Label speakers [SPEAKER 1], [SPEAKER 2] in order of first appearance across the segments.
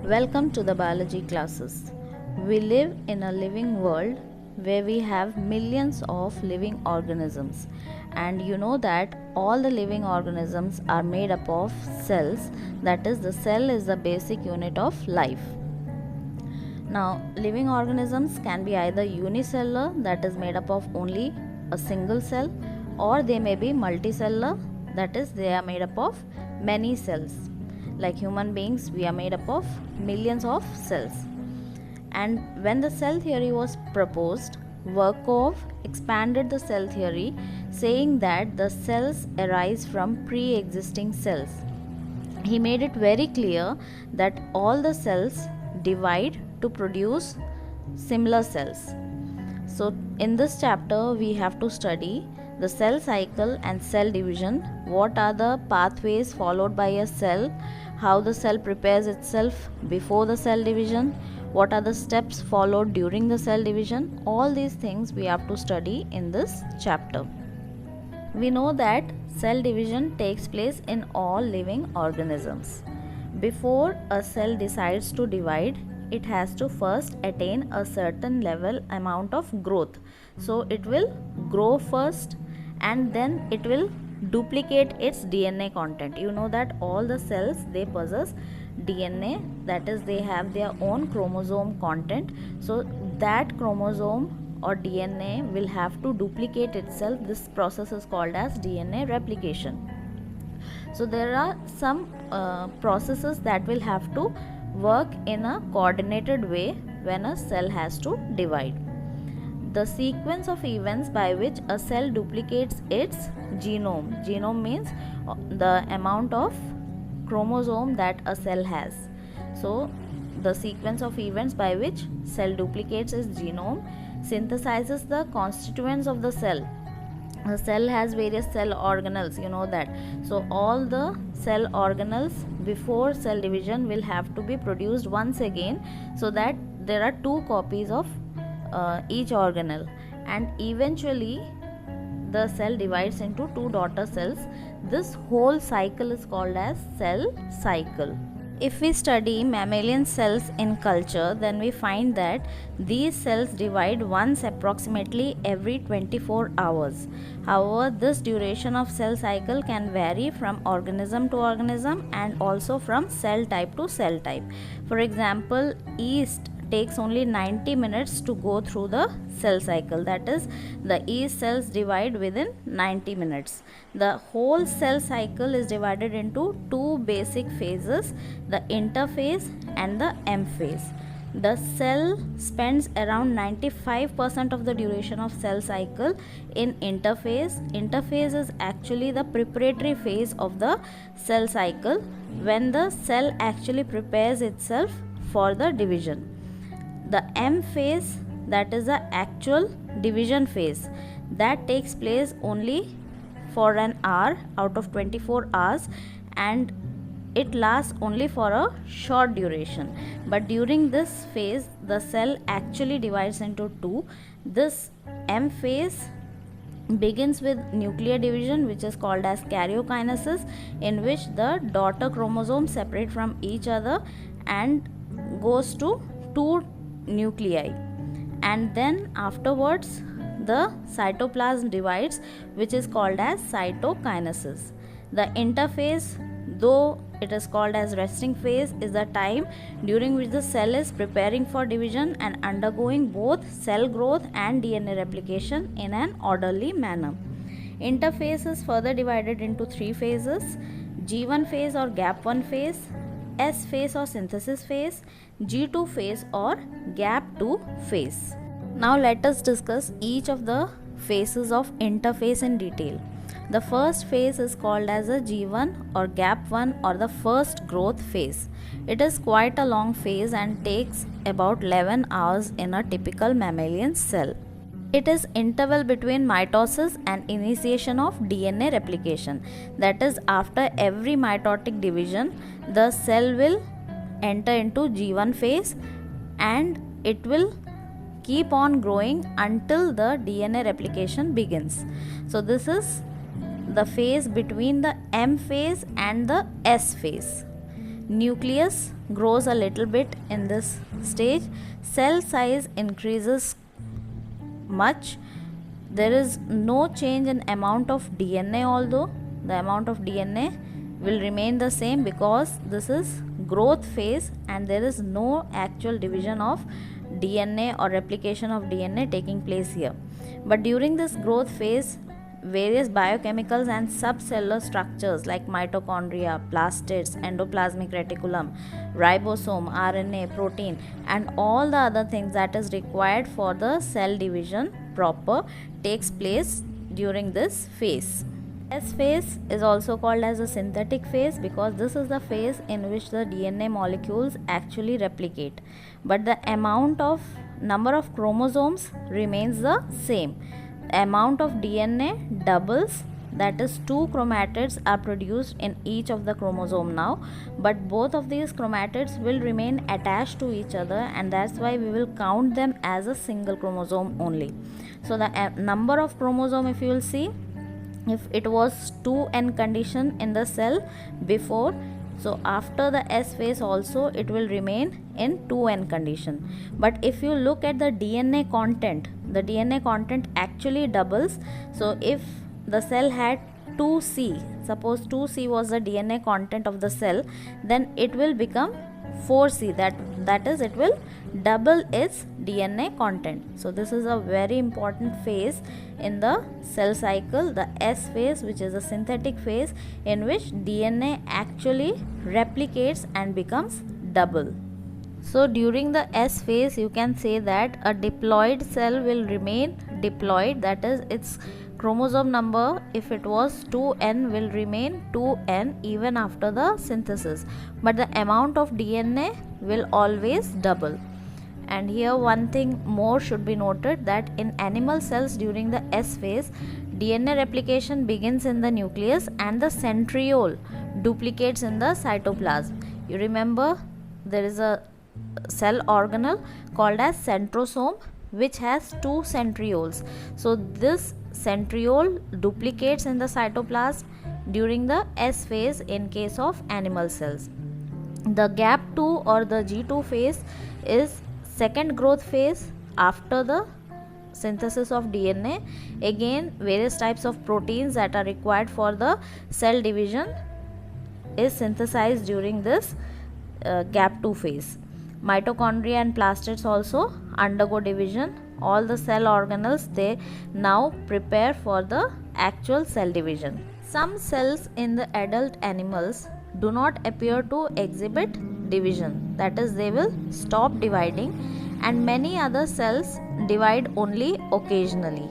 [SPEAKER 1] Welcome to the biology classes. We live in a living world where we have millions of living organisms, and you know that all the living organisms are made up of cells. That is, the cell is the basic unit of life. Now, living organisms can be either unicellular, that is made up of only a single cell, or they may be multicellular, that is, they are made up of many cells. Like human beings, we are made up of millions of cells. And when the cell theory was proposed, Virchow expanded the cell theory, saying that the cells arise from pre-existing cells. He made it very clear that all the cells divide to produce similar cells. So in this chapter we have to study the cell cycle and cell division, what are the pathways followed by a cell, how the cell prepares itself before the cell division, what are the steps followed during the cell division. All these things we have to study in this chapter. We know that cell division takes place in all living organisms. Before a cell decides to divide, it has to first attain a certain level amount of growth. So it will grow first and then it will duplicate its DNA content. You know that all the cells, they possess DNA, that is, they have their own chromosome content. So that chromosome or DNA will have to duplicate itself. This process is called as DNA replication. So there are some processes that will have to work in a coordinated way when a cell has to divide. The sequence of events by which a cell duplicates its genome means the amount of chromosome that a cell has. So the sequence of events by which cell duplicates its genome synthesizes the constituents of the cell. The cell has various cell organelles, you know that. So all the cell organelles before cell division will have to be produced once again, so that there are two copies of each organelle, and eventually the cell divides into two daughter cells. This whole cycle is called as cell cycle. If we study mammalian cells in culture, then we find that these cells divide once approximately every 24 hours. However, this duration of cell cycle can vary from organism to organism and also from cell type to cell type. For example, yeast takes only 90 minutes to go through the cell cycle, that is, the yeast cells divide within 90 minutes. The whole cell cycle is divided into two basic phases, the interphase and the M phase. The cell spends around 95% of the duration of cell cycle in interphase. Interphase is actually the preparatory phase of the cell cycle, when the cell actually prepares itself for the division. The M phase, that is the actual division phase, that takes place only for an hour out of 24 hours, and it lasts only for a short duration. But during this phase, the cell actually divides into two. This M phase begins with nuclear division, which is called as karyokinesis, in which the daughter chromosomes separate from each other and goes to two nuclei, and then afterwards the cytoplasm divides, which is called as cytokinesis. The interphase, though it is called as resting phase, is the time during which the cell is preparing for division and undergoing both cell growth and DNA replication in an orderly manner. Interphase is further divided into three phases: G1 phase or gap 1 phase, S phase or synthesis phase, G2 phase or gap 2 phase. Now let us discuss each of the phases of interphase in detail. The first phase is called as a G1 or gap 1 or the first growth phase. It is quite a long phase and takes about 11 hours in a typical mammalian cell. It is interval between mitosis and initiation of DNA replication. That is, after every mitotic division, the cell will enter into G1 phase and it will keep on growing until the DNA replication begins. So this is the phase between the M phase and the S phase. Nucleus grows a little bit in this stage. Cell size increases much. There is no change in amount of DNA, although the amount of DNA will remain the same because this is growth phase and there is no actual division of DNA or replication of DNA taking place here. But during this growth phase, various biochemicals and subcellular structures like mitochondria, plastids, endoplasmic reticulum, ribosome, RNA, protein, and all the other things that is required for the cell division proper takes place during this phase. S phase is also called as a synthetic phase because this is the phase in which the DNA molecules actually replicate, but the number of chromosomes remains the same. The amount of DNA doubles, that is 2 chromatids are produced in each of the chromosome now, but both of these chromatids will remain attached to each other, and that's why we will count them as a single chromosome only. So the number of chromosome, if you will see, if it was 2n condition in the cell before, so after the S phase also it will remain in 2n condition. But if you look at the DNA content, the DNA content actually doubles. So if the cell had 2C, suppose 2C was the DNA content of the cell, then it will become 4C, that is, it will double its DNA content. So this is a very important phase in the cell cycle, the S phase, which is a synthetic phase in which DNA actually replicates and becomes double. So during the S phase, you can say that a diploid cell will remain diploid, that is, its chromosome number, if it was 2n, will remain 2n even after the synthesis, but the amount of DNA will always double. And here one thing more should be noted, that in animal cells during the S phase, DNA replication begins in the nucleus and the centriole duplicates in the cytoplasm. You remember there is a cell organelle called as centrosome which has 2 centrioles. So this centriole duplicates in the cytoplasm during the S phase in case of animal cells. The GAP2 or the G2 phase is second growth phase after the synthesis of DNA. Again, various types of proteins that are required for the cell division is synthesized during this GAP2 phase. Mitochondria and plastids also undergo division. All the cell organelles, they now prepare for the actual cell division. Some cells in the adult animals do not appear to exhibit division, that is, they will stop dividing, and many other cells divide only occasionally,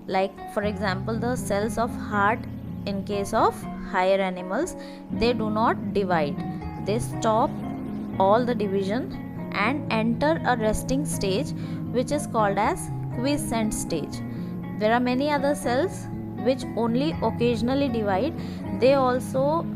[SPEAKER 1] like for example the cells of heart in case of higher animals, they do not divide, they stop all the division and enter a resting stage which is called as quiescent stage. There are many other cells which only occasionally divide, they also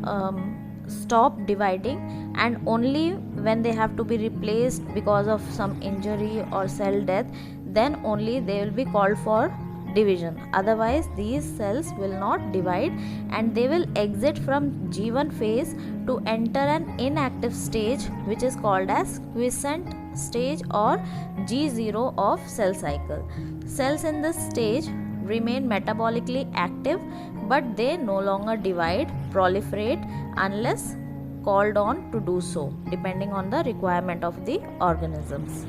[SPEAKER 1] stop dividing, and only when they have to be replaced because of some injury or cell death, then only they will be called for division. Otherwise these cells will not divide and they will exit from G1 phase to enter an inactive stage which is called as quiescent stage or G0 of cell cycle. Cells in this stage remain metabolically active, but they no longer divide, proliferate unless called on to do so, depending on the requirement of the organisms.